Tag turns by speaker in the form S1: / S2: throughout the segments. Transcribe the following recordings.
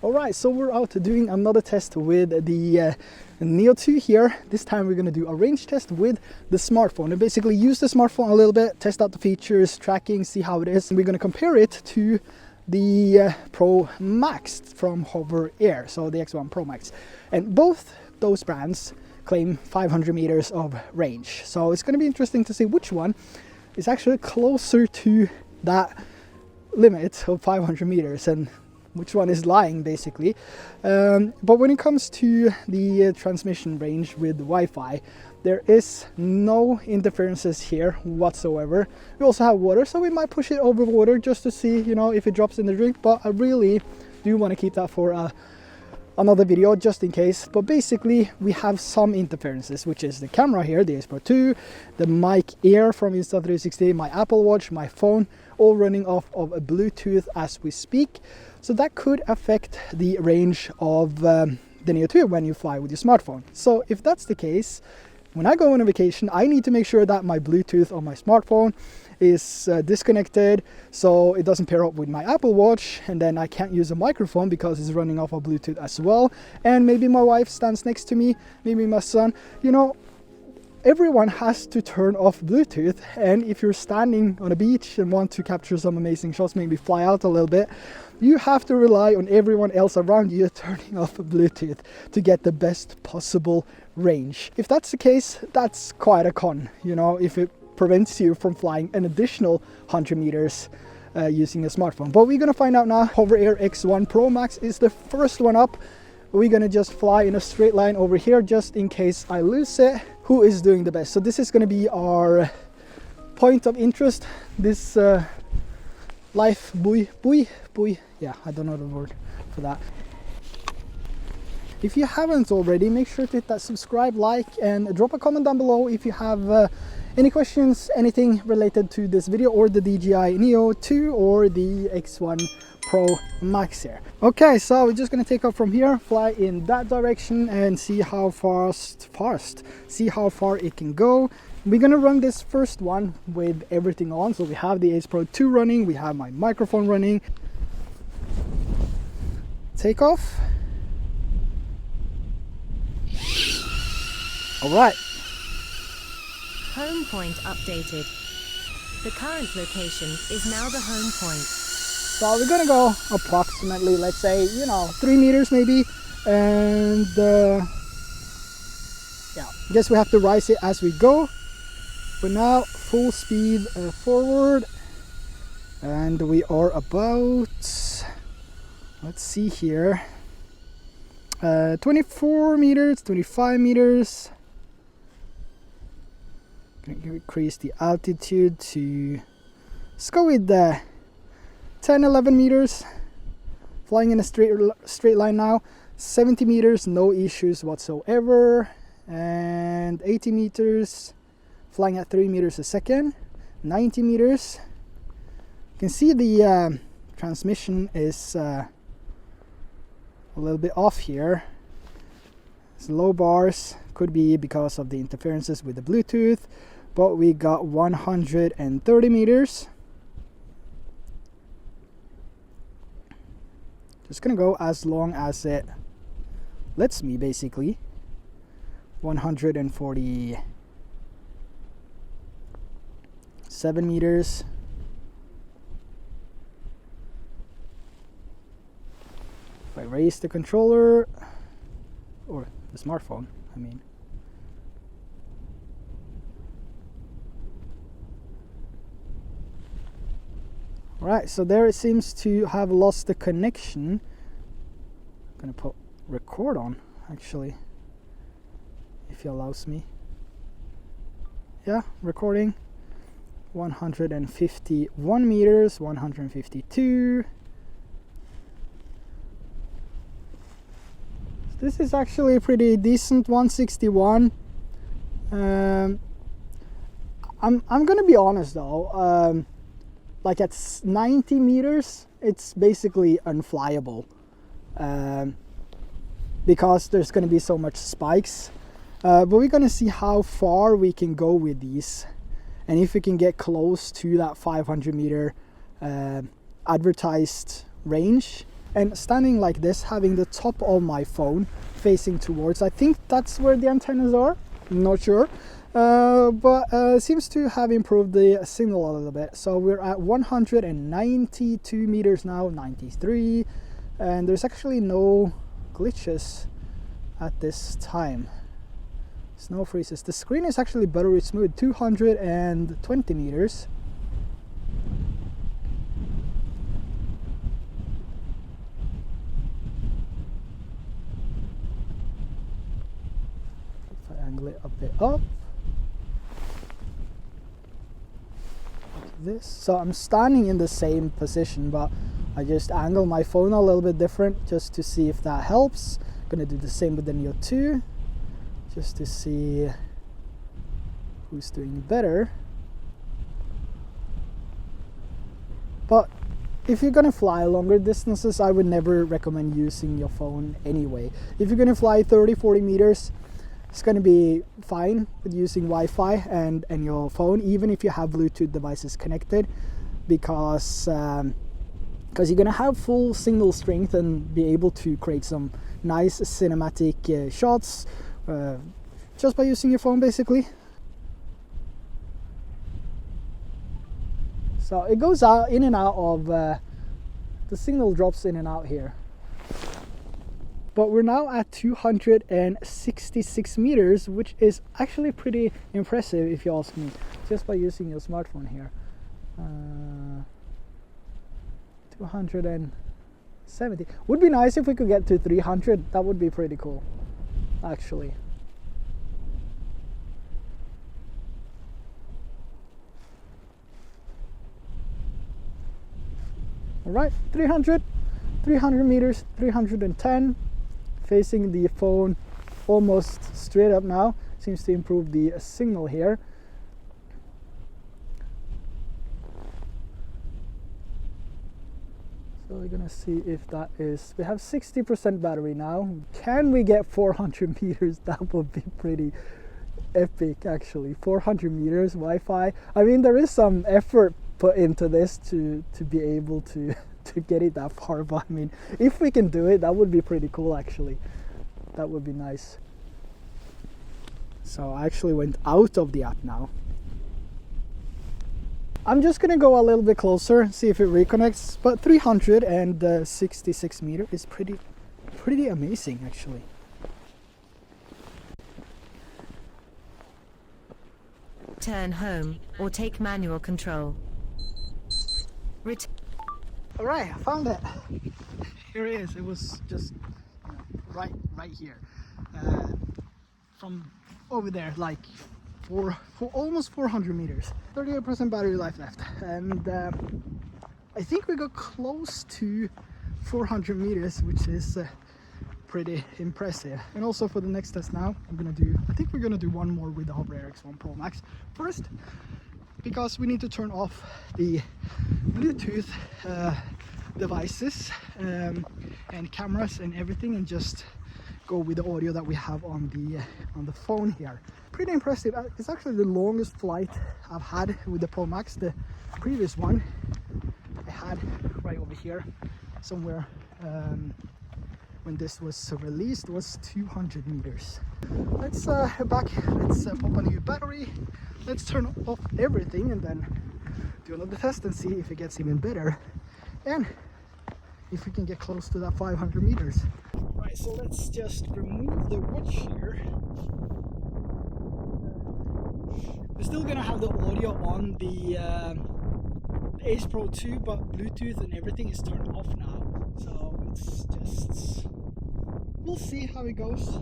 S1: Alright, so we're out doing another test with the Neo2 here. This time we're going to do a range test with the smartphone and basically use the smartphone a little bit, test out the features, tracking, see how it is. And we're going to compare it to the ProMax from HoverAir, so the X1 ProMax. And both those brands claim 500 meters of range. So it's going to be interesting to see which one is actually closer to that limit of 500 meters and which one is lying basically. But when it comes to the transmission range with Wi-Fi, there is no interferences here whatsoever. We also have water, so we might push it over water just to see, you know, if it drops in the drink, but I really do want to keep that for another video just in case. But basically we have some interferences, which is the camera here, the Ace Pro 2, the mic Air from Insta360, my Apple Watch, my phone, all running off of a Bluetooth as we speak. So that could affect the range of the Neo2 when you fly with your smartphone. So if that's the case, when I go on a vacation, I need to make sure that my Bluetooth on my smartphone is disconnected, so it doesn't pair up with my Apple Watch, and then I can't use a microphone because it's running off of Bluetooth as well. And maybe my wife stands next to me, maybe my son, you know, everyone has to turn off Bluetooth. And if you're standing on a beach and want to capture some amazing shots, maybe fly out a little bit, you have to rely on everyone else around you turning off Bluetooth to get the best possible range. If that's the case, that's quite a con, you know, if it prevents you from flying an additional 100 meters using a smartphone. But we're gonna find out now. HoverAir X1 ProMax is the first one up. We're gonna just fly in a straight line over here just in case I lose it. Who is doing the best? So this is gonna be our point of interest. This life buoy, yeah, I don't know the word for that. If you haven't already, make sure to hit that subscribe, like, and drop a comment down below if you have any questions, anything related to this video or the DJI Neo2 or the X1 Pro Max here. Okay, so we're just gonna take off from here, fly in that direction and see how see how far it can go. We're gonna run this first one with everything on. So we have the Ace Pro 2 running, we have my microphone running. Take off. All right.
S2: Home point updated. The current location is now the home point.
S1: So we're gonna go approximately, let's say, you know, 3 meters maybe, and yeah, I guess we have to rise it as we go. But now full speed forward, and we are about, let's see here, 24 meters, 25 meters. Gonna increase the altitude to, let's go with 10-11 meters. Flying in a straight line now. 70 meters, no issues whatsoever. And 80 meters, flying at 3 meters a second. 90 meters. You can see the transmission is a little bit off here. It's low bars, could be because of the interferences with the Bluetooth, but we got 130 meters. Just gonna go as long as it lets me, basically. 147 meters. If I raise the controller, or the smartphone, I mean. Right, so there it seems to have lost the connection. I'm gonna put record on, actually, if he allows me. Yeah, recording. 151 meters, 152. This is actually a pretty decent 161. I'm gonna be honest though, like at 90 meters it's basically unflyable, because there's gonna be so much spikes, but we're gonna see how far we can go with these and if we can get close to that 500 meter advertised range. And standing like this, having the top of my phone facing towards, I think that's where the antennas are, I'm not sure. But seems to have improved the signal a little bit. So we're at 192 meters now, 93, and there's actually no glitches at this time. Snow freezes. The screen is actually buttery smooth, 220 meters. If I angle it a bit up. This, so I'm standing in the same position, but I just angle my phone a little bit different just to see if that helps. Gonna do the same with the Neo2 just to see who's doing better. But if you're gonna fly longer distances, I would never recommend using your phone anyway. If you're gonna fly 30-40 meters, it's going to be fine with using Wi-Fi and your phone, even if you have Bluetooth devices connected, because you're going to have full signal strength and be able to create some nice cinematic shots just by using your phone, basically. So it goes out in and out of the signal drops in and out here. But we're now at 266 meters, which is actually pretty impressive if you ask me, just by using your smartphone here. 270. Would be nice if we could get to 300. That would be pretty cool, actually. All right, 300 meters, 310. Facing the phone almost straight up now. Seems to improve the signal here. So we're gonna see if that is, we have 60% battery now. Can we get 400 meters? That would be pretty epic, actually. 400 meters Wi-Fi. I mean, there is some effort put into this to be able to get it that far, but I mean, if we can do it, that would be pretty cool, actually. That would be nice. So I actually went out of the app now. I'm just gonna go a little bit closer, see if it reconnects, but 366 meters is pretty amazing, actually.
S2: Turn home or take manual control.
S1: All right, I found it. Here it is. It was just right here, from over there, like for almost 400 meters. 38% battery life left, and I think we got close to 400 meters, which is pretty impressive. And also for the next test now, I think we're gonna do one more with the HoverAir X1 ProMax first, because we need to turn off the Bluetooth devices and cameras and everything, and just go with the audio that we have on the phone here. Pretty impressive. It's actually the longest flight I've had with the ProMax. The previous one I had right over here somewhere when this was released was 200 meters. Let's head back. Let's pop a new battery. Let's turn off everything and then do another test and see if it gets even better, and if we can get close to that 500 meters. Right, so let's just remove the watch here. We're still gonna have the audio on the Ace Pro 2, but Bluetooth and everything is turned off now. So it's just, we'll see how it goes.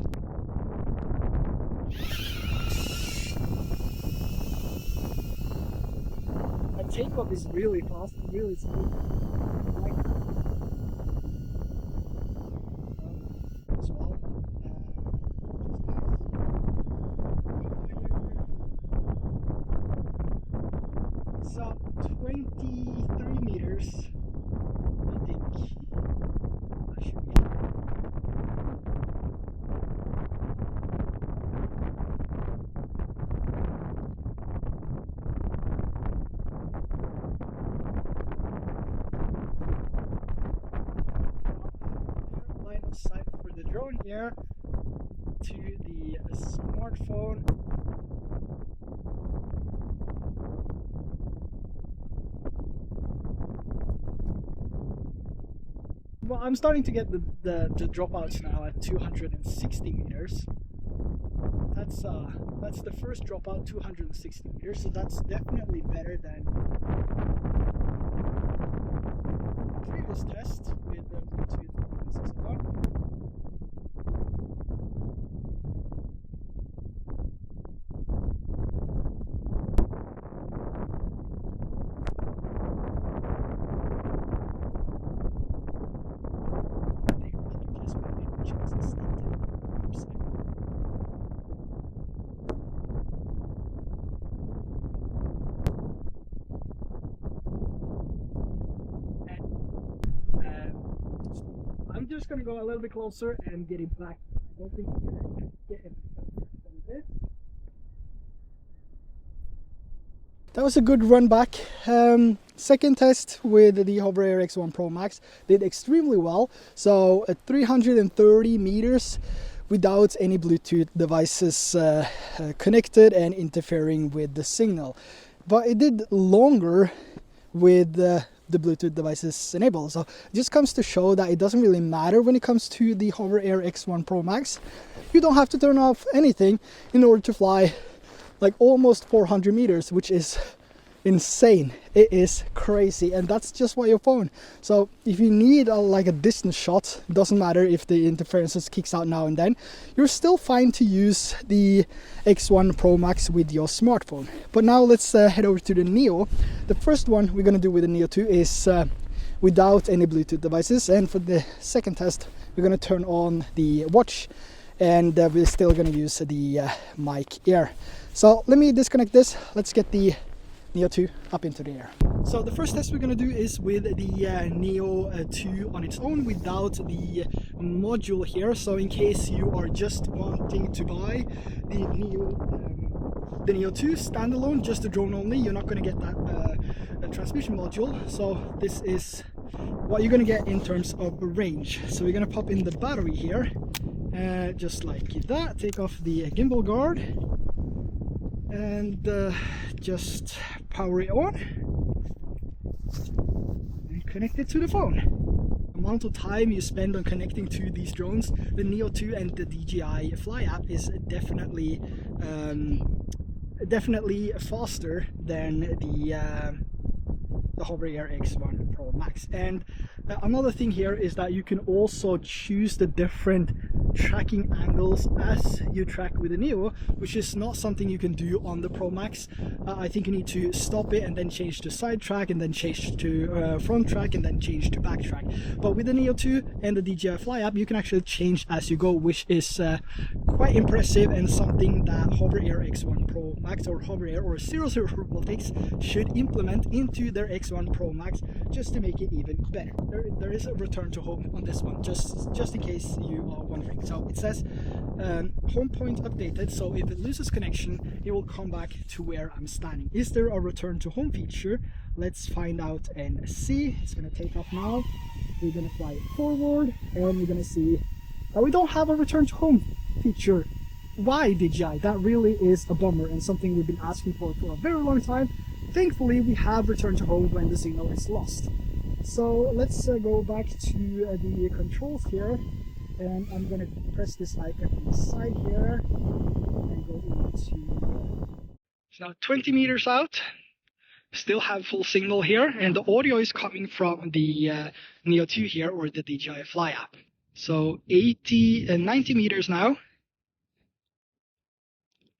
S1: The takeoff is really fast, really smooth. I like that. As well. So 23 meters, I think that should be. sight for the drone here to the smartphone. Well, I'm starting to get the dropouts now at 260 meters. That's the first dropout, 260 meters, so that's definitely better than previous test with the Bluetooth devices on. I'm just gonna go a little bit closer and get it back. I don't think we're gonna get it from this. That was a good run back. Second test with the HoverAir X1 ProMax did extremely well. So at 330 meters without any Bluetooth devices connected and interfering with the signal. But it did longer with the Bluetooth devices enabled. So it just comes to show that it doesn't really matter when it comes to the HoverAir X1 ProMax. You don't have to turn off anything in order to fly like almost 400 meters, which is insane. It is crazy, and that's just by your phone. So if you need like a distance shot, doesn't matter if the interferences kicks out now and then, you're still fine to use the X1 Pro Max with your smartphone. But now let's head over to the Neo. The first one we're gonna do with the Neo2 is without any Bluetooth devices, and for the second test we're gonna turn on the watch, and we're still gonna use the mic Air. So let me disconnect this. Let's get the Neo2 up into the air. So the first test we're going to do is with the Neo2 on its own without the module here. So in case you are just wanting to buy the Neo2 standalone, just the drone only, you're not going to get that transmission module. So this is what you're going to get in terms of range. So we're going to pop in the battery here, just like that. Take off the gimbal guard and just power it on and connect it to the phone. Amount of time you spend on connecting to these drones, the Neo2 and the DJI Fly app is definitely faster than the HoverAir X1 Pro Max. And another thing here is that you can also choose the different tracking angles as you track with the Neo, which is not something you can do on the Pro Max. I think you need to stop it and then change to side track, and then change to front track, and then change to back track. But with the Neo2 and the DJI Fly app, you can actually change as you go, which is quite impressive, and something that HoverAir X1 Pro Max or HoverAir or 00 Robotics should implement into their X1 Pro Max just to make it even better. There is a return to home on this one, just in case you are wondering. So it says home point updated, so if it loses connection, it will come back to where I'm standing. Is there a return to home feature? Let's find out and see. It's going to take off now. We're going to fly it forward, and we're going to see that we don't have a return to home feature. Why, DJI? That really is a bummer, and something we've been asking for a very long time. Thankfully, we have return to home when the signal is lost. So let's go back to the controls here, and I'm going to press this icon on the side here and go into now 20 meters out. Still have full signal here, and the audio is coming from the Neo2 here, or the DJI Fly app. So 90 meters now,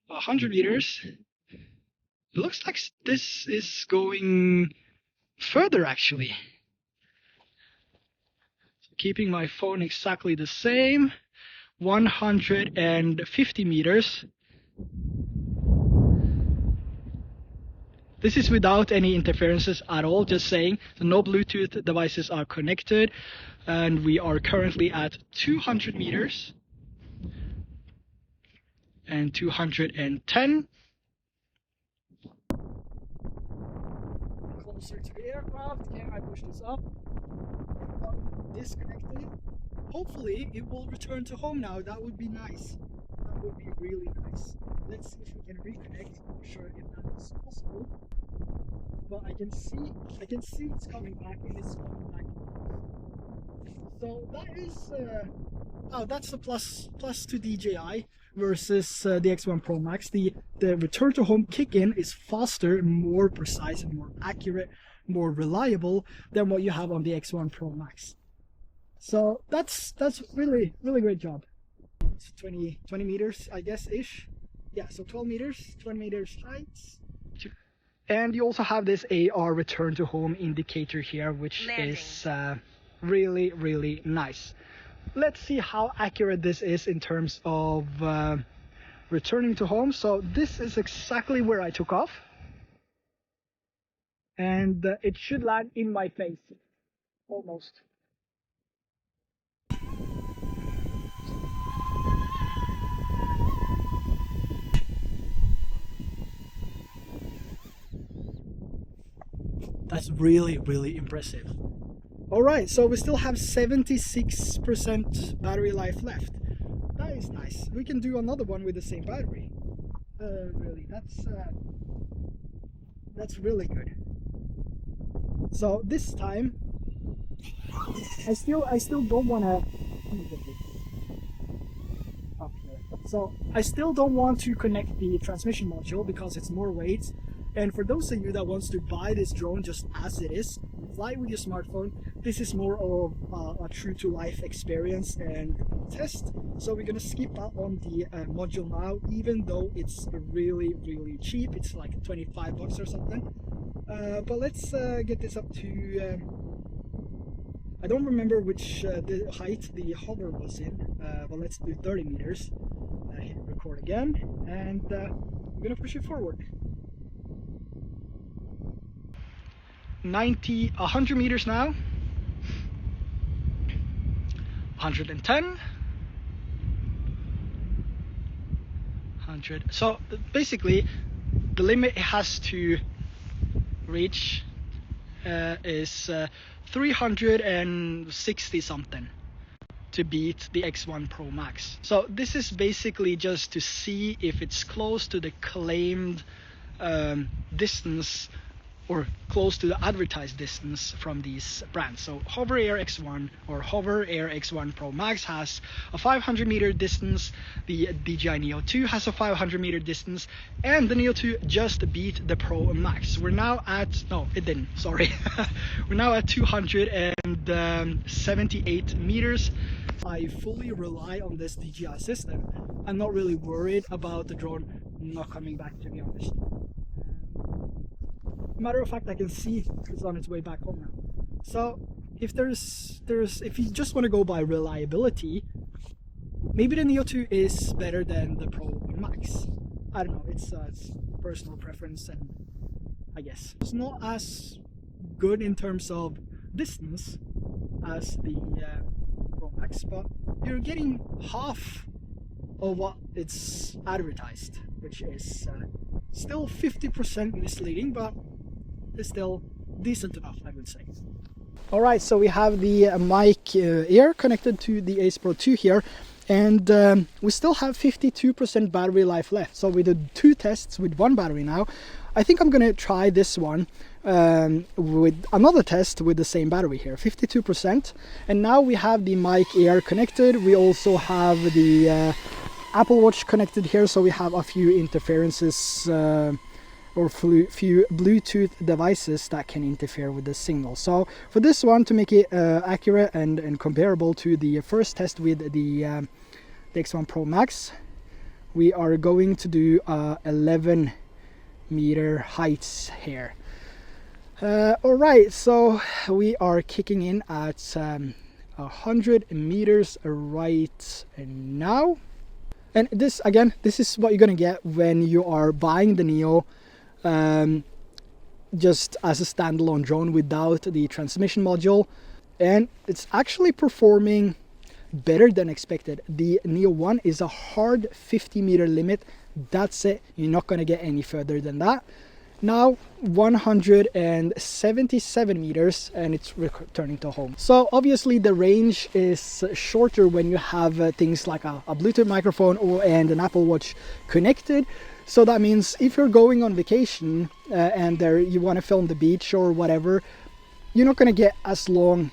S1: 100 meters. It looks like this is going further actually. So keeping my phone exactly the same, 150 meters. This is without any interferences at all, just saying. So no Bluetooth devices are connected, and we are currently at 200 meters and 210. Closer to the aircraft. Can I push this up? disconnected. Hopefully it will return to home now. That would be nice. That would be really nice. Let's see if we can reconnect. I'm not sure if that is possible. But I can see it's coming back, and it's coming back. So that is oh, that's the plus to DJI versus the X1 Pro Max. The return to home kick-in is faster, more precise, and more accurate, more reliable than what you have on the X1 Pro Max. So that's really great job. It's 20 meters, I guess, ish. Yeah, so 12 meters, 20 meters height. And you also have this AR return to home indicator here, which is really nice. Let's see how accurate this is in terms of returning to home. So this is exactly where I took off, and it should land in my face, almost. That's really impressive. Alright, so we still have 76% battery life left. That is nice. We can do another one with the same battery. Really, that's really good. So this time, I still don't want to. So I still don't want to connect the transmission module because it's more weight. And for those of you that wants to buy this drone just as it is, fly with your smartphone, this is more of a true to life experience and test. So we're gonna skip out on the module now, even though it's really cheap. It's like 25 bucks or something. But let's get this up to I don't remember which the height the hover was in, but let's do 30 meters. Hit record again, and we're gonna push it forward. 100 meters now. 110. 100. So basically the limit it has to reach is 360 something to beat the X1 Pro Max. So this is basically just to see if it's close to the claimed distance, or close to the advertised distance from these brands. So HoverAir X1 or HoverAir X1 Pro Max has a 500 meter distance, the DJI Neo2 has a 500 meter distance, and the Neo2 just beat the Pro Max. We're now at, no it didn't, sorry. We're now at 278 meters. I fully rely on this DJI system. I'm not really worried about the drone not coming back, to be honest. Matter of fact, I can see it's on its way back home now. So if if you just want to go by reliability, maybe the Neo2 is better than the Pro Max. I don't know, it's personal preference, and I guess it's not as good in terms of distance as the Pro Max, but you're getting half of what it's advertised, which is still 50% misleading, but it's still decent enough, I would say. Alright, so we have the mic ear connected to the Ace Pro 2 here, and we still have 52% battery life left. So we did 2 tests with 1 battery now. I think I'm gonna try this one with another test with the same battery here, 52%. And now we have the mic ear connected. We also have the Apple Watch connected here, so we have a few interferences or few Bluetooth devices that can interfere with the signal. So for this one, to make it accurate and comparable to the first test with the X1 Pro Max, we are going to do 11 meter heights here. Alright, so we are kicking in at 100 meters right now. And this, again, this is what you're gonna get when you are buying the Neo just as a standalone drone without the transmission module, and it's actually performing better than expected. The Neo 1 is a hard 50 meter limit. That's it. You're not gonna get any further than that. Now 177 meters, and it's returning to home. So obviously the range is shorter when you have things like a Bluetooth microphone and an Apple Watch connected. So that means if you're going on vacation and you want to film the beach or whatever, you're not going to get as long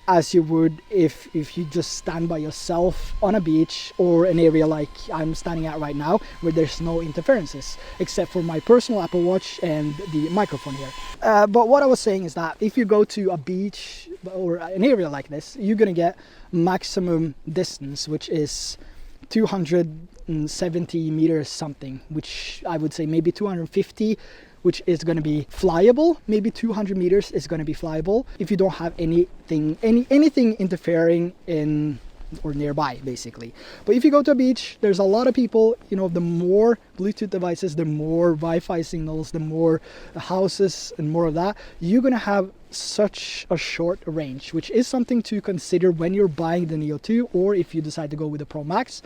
S1: as you would if you just stand by yourself on a beach or an area like I'm standing at right now, where there's no interferences except for my personal Apple Watch and the microphone here. But what I was saying is that if you go to a beach or an area like this, you're gonna get maximum distance, which is 270 meters something, which I would say maybe 250, which is going to be flyable. Maybe 200 meters is going to be flyable if you don't have anything interfering in or nearby, basically. But if you go to a beach, there's a lot of people, you know, the more Bluetooth devices, the more Wi-Fi signals, the more houses and more of that, you're going to have such a short range, which is something to consider when you're buying the Neo2, or if you decide to go with the ProMax.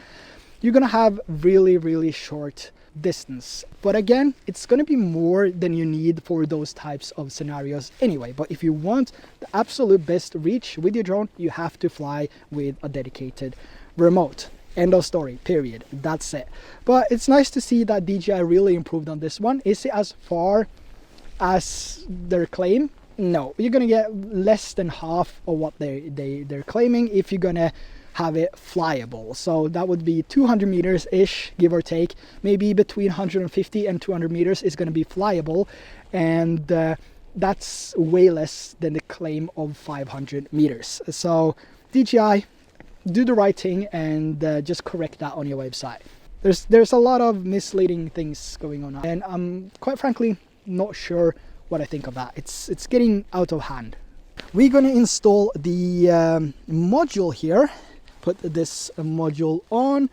S1: You're going to have really short distance, but again, it's going to be more than you need for those types of scenarios anyway. But if you want the absolute best reach with your drone, you have to fly with a dedicated remote. End of story, period. That's it. But it's nice to see that DJI really improved on this one. Is it as far as their claim? No, you're gonna get less than half of what they're claiming if you're gonna have it flyable. So that would be 200 meters ish, give or take. Maybe between 150 and 200 meters is going to be flyable, and that's way less than the claim of 500 meters. So DJI, do the right thing and just correct that on your website. There's a lot of misleading things going on, and I'm quite frankly not sure what I think of that. It's getting out of hand. We're going to install the module here. Put this module on,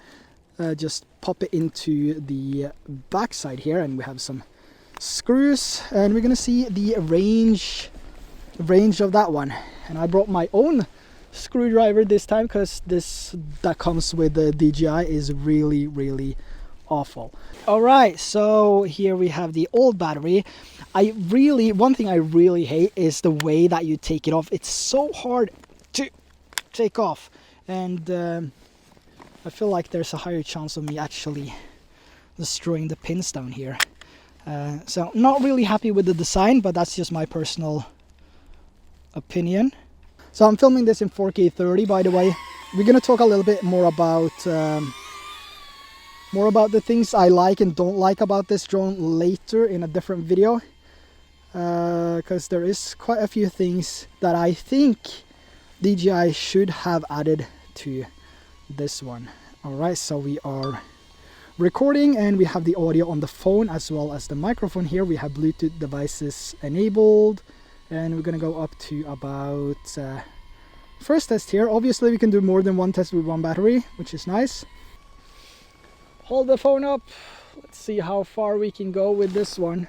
S1: just pop it into the back side here, and we have some screws, and we're gonna see the range of that one. And I brought my own screwdriver this time, because this that comes with the DJI is really awful. All right, so here we have the old battery. One thing I really hate is the way that you take it off. It's so hard to take off. And I feel like there's a higher chance of me actually destroying the pins down here. So not really happy with the design, but that's just my personal opinion. So I'm filming this in 4K 30, by the way. We're gonna talk a little bit more about the things I like and don't like about this drone later in a different video, because there is quite a few things that I think DJI should have added to this one. Alright, so we are recording and we have the audio on the phone as well as the microphone here. We have Bluetooth devices enabled, and we're gonna go up to about first test here. Obviously we can do more than one test with one battery, which is nice. Hold the phone up, let's see how far we can go with this one.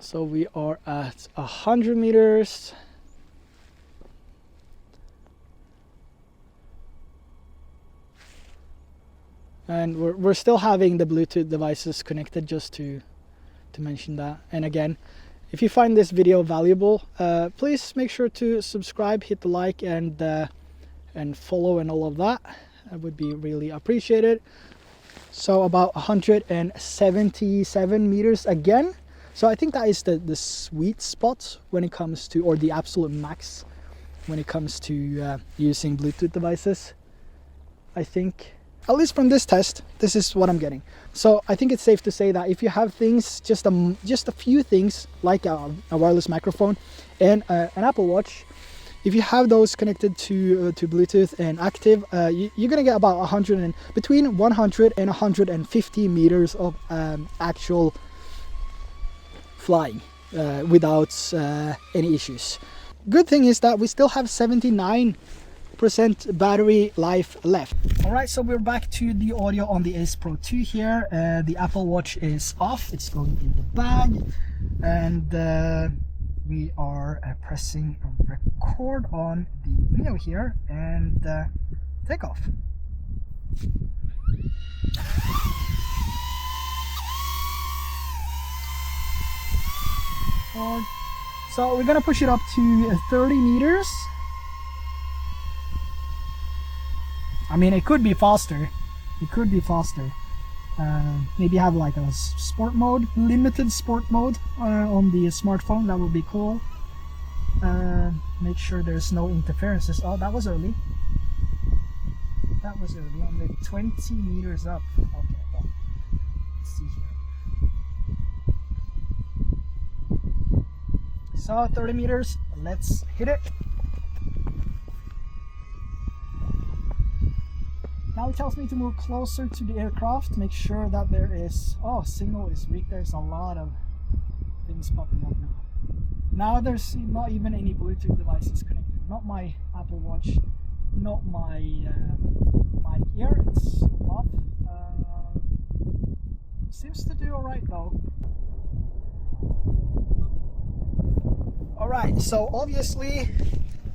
S1: So we are at 100 meters. And we're still having the Bluetooth devices connected, just to mention that. And again, if you find this video valuable, please make sure to subscribe, hit the like, and follow and all of that. That would be really appreciated. So about 177 meters again. So I think that is the sweet spot when it comes to, or the absolute max when it comes to using Bluetooth devices. I think, at least from this test, this is what I'm getting. So I think it's safe to say that if you have things, just a few things like a wireless microphone and an Apple Watch, if you have those connected to Bluetooth and active, you're gonna get about between 100 and 150 meters of actual flying without any issues. Good thing is that we still have 79% battery life left. All right, so we're back to the audio on the Ace Pro 2 here. The Apple Watch is off, it's going in the bag, and we are pressing record on the Neo here and take off. So we're gonna push it up to 30 meters. I mean, it could be faster. It could be faster. Maybe have like a sport mode, limited sport mode on the smartphone. That would be cool. Make sure there's no interferences. Oh, that was early. That was early. Only 20 meters up. Okay, well, let's see here. So 30 meters. Let's hit it. Now it tells me to move closer to the aircraft, make sure that there is, oh, signal is weak. There's a lot of things popping up now. Now there's not even any Bluetooth devices connected. Not my Apple Watch, not my mic here, it's off. Seems to do alright though. Alright, so obviously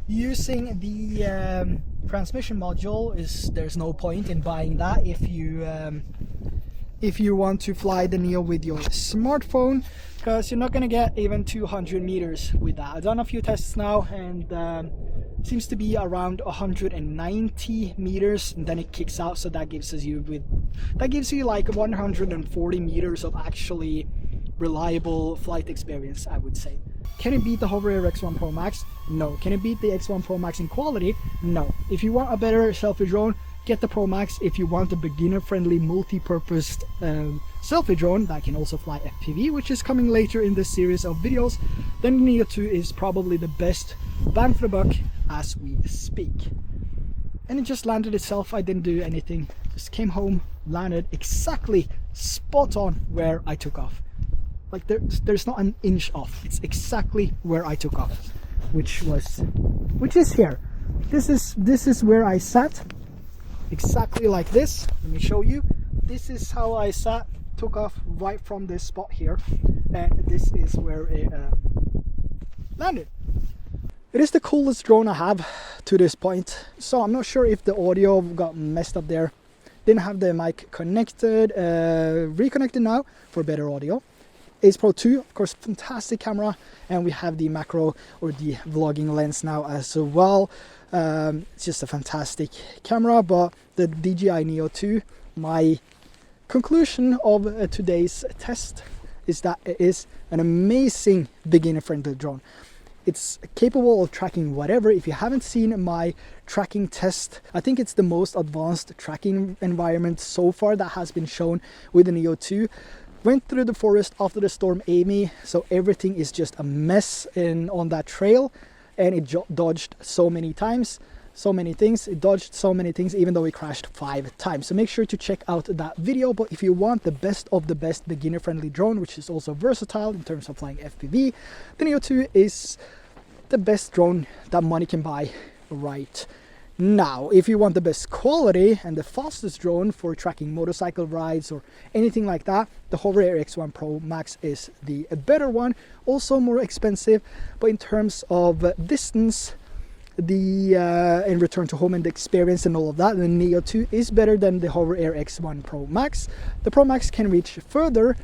S1: using the transmission module there's no point in buying that if you want to fly the Neo with your smartphone, because you're not going to get even 200 meters with that. I've done a few tests now, and seems to be around 190 meters, and then it kicks out. So that gives you like 140 meters of actually reliable flight experience, I would say. Can it beat the HoverAir X1 Pro Max? No. Can it beat the X1 Pro Max in quality? No. If you want a better selfie drone, get the Pro Max. If you want a beginner-friendly, multi-purpose selfie drone that can also fly FPV, which is coming later in this series of videos, then the Neo2 is probably the best bang for the buck as we speak. And it just landed itself. I didn't do anything. Just came home, landed exactly spot on where I took off. Like there's not an inch off. It's exactly where I took off, which is here. This is where I sat, exactly like this. Let me show you. This is how I sat, took off right from this spot here, and this is where it landed. It is the coolest drone I have to this point. So I'm not sure if the audio got messed up there. Didn't have the mic connected. Reconnected now for better audio. Ace Pro 2, of course, fantastic camera, and we have the macro or the vlogging lens now as well. It's just a fantastic camera, but the DJI Neo2, my conclusion of today's test is that it is an amazing beginner-friendly drone. It's capable of tracking whatever. If you haven't seen my tracking test, I think it's the most advanced tracking environment so far that has been shown with the Neo2. Went through the forest after the storm Amy, so everything is just a mess on that trail, and it dodged so many times, so many things. It dodged so many things, even though it crashed 5 times. So make sure to check out that video. But if you want the best of the best beginner-friendly drone, which is also versatile in terms of flying FPV, the Neo2 is the best drone that money can buy right now. If you want the best quality and the fastest drone for tracking motorcycle rides or anything like that, the HoverAir X1 Pro Max is the better one. Also more expensive, but in terms of distance, and return to home and the experience and all of that, the Neo2 is better than the HoverAir X1 Pro Max. The Pro Max can reach further,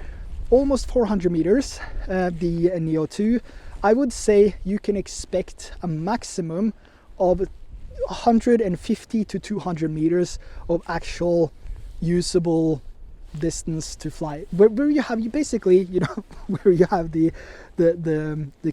S1: almost 400 meters. The Neo2, I would say you can expect a maximum of 150 to 200 meters of actual usable distance to fly, where you have basically, you know, where you have the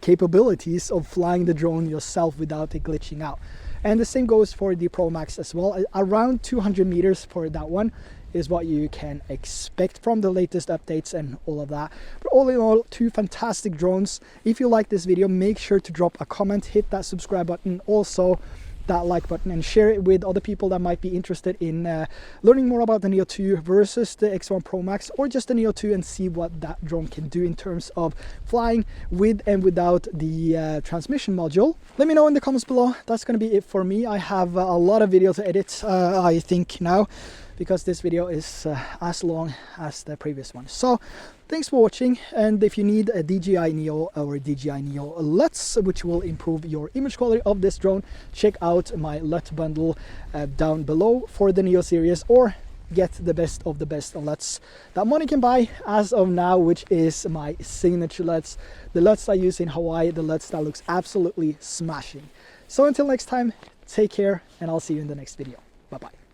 S1: capabilities of flying the drone yourself without it glitching out. And the same goes for the Pro Max as well. Around 200 meters for that one is what you can expect from the latest updates and all of that. But all in all, 2 fantastic drones. If you like this video, make sure to drop a comment, hit that subscribe button, also that like button, and share it with other people that might be interested in learning more about the Neo2 versus the X1 Pro Max, or just the Neo2, and see what that drone can do in terms of flying with and without the transmission module. Let me know in the comments below. That's going to be it for me. I have a lot of video to edit, I think now, because this video is as long as the previous one. So Thanks for watching, and if you need a DJI Neo or DJI Neo Luts, which will improve your image quality of this drone, check out my LUT bundle down below for the Neo series, or get the best of the best LUTs that money can buy as of now, which is my Signature LUTs, the LUTs I use in Hawaii, the LUTs that looks absolutely smashing. So until next time, take care, and I'll see you in the next video. Bye bye.